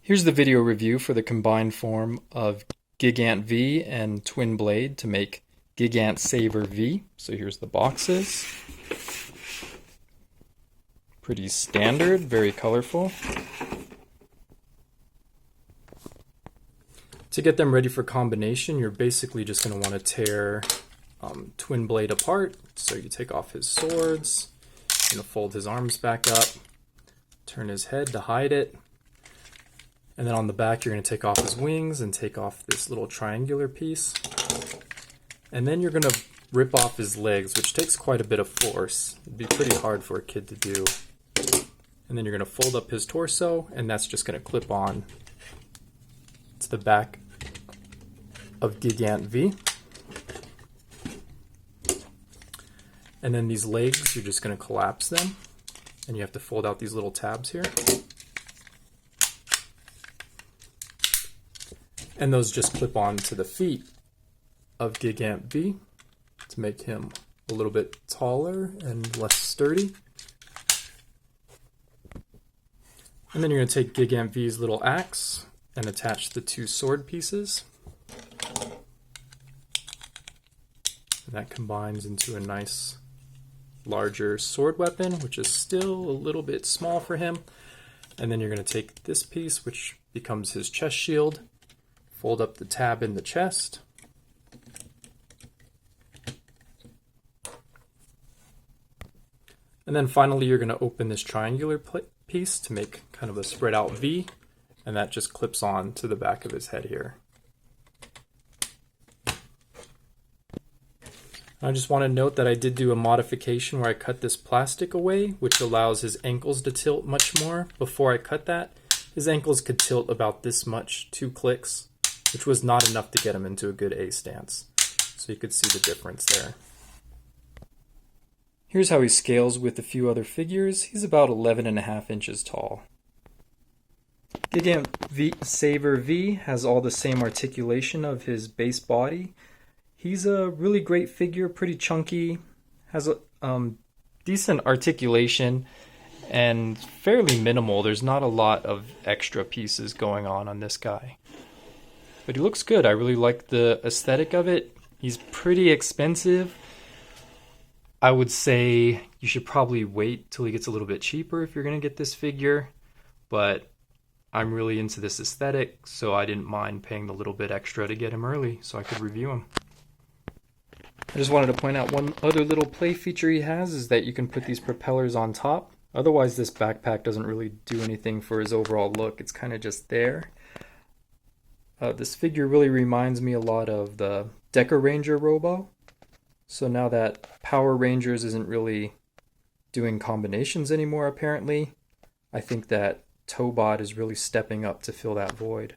Here's the video review for the combined form of Gigant V and Twin Blade to make Gigant Saver V. So here's the boxes. Pretty standard, very colorful. To get them ready for combination, you're basically just going to want to tear Twin Blade apart. So you take off his swords, you're going to fold his arms back up, turn his head to hide it. And then on the back, you're going to take off his wings and take off this little triangular piece. And then you're going to rip off his legs, which takes quite a bit of force. It'd be pretty hard for a kid to do. And then you're going to fold up his torso, and that's just going to clip on to the back of Gigant V. And then these legs, you're just going to collapse them. And you have to fold out these little tabs here. And those just clip on to the feet of Gigant V to make him a little bit taller and less sturdy. And then you're going to take Gigant V's little axe and attach the two sword pieces. And that combines into a nice larger sword weapon, which is still a little bit small for him. And then you're going to take this piece, which becomes his chest shield. Fold up the tab in the chest. And then finally you're going to open this triangular piece to make kind of a spread out V, and that just clips on to the back of his head here. I just want to note that I did do a modification where I cut this plastic away, which allows his ankles to tilt much more. Before I cut that, his ankles could tilt about this much, 2 clicks. Which was not enough to get him into a good A stance. So you could see the difference there. Here's how he scales with a few other figures. He's about 11.5 inches tall. Gigant Saver V has all the same articulation of his base body. He's a really great figure, pretty chunky, has a decent articulation, and fairly minimal. There's not a lot of extra pieces going on this guy. But he looks good. I really like the aesthetic of it. He's pretty expensive. I would say you should probably wait till he gets a little bit cheaper if you're going to get this figure. But I'm really into this aesthetic, so I didn't mind paying the little bit extra to get him early so I could review him. I just wanted to point out one other little play feature he has is that you can put these propellers on top. Otherwise, this backpack doesn't really do anything for his overall look. It's kind of just there. This figure really reminds me a lot of the Deca Ranger Robo. So now that Power Rangers isn't really doing combinations anymore apparently, I think that Tobot is really stepping up to fill that void.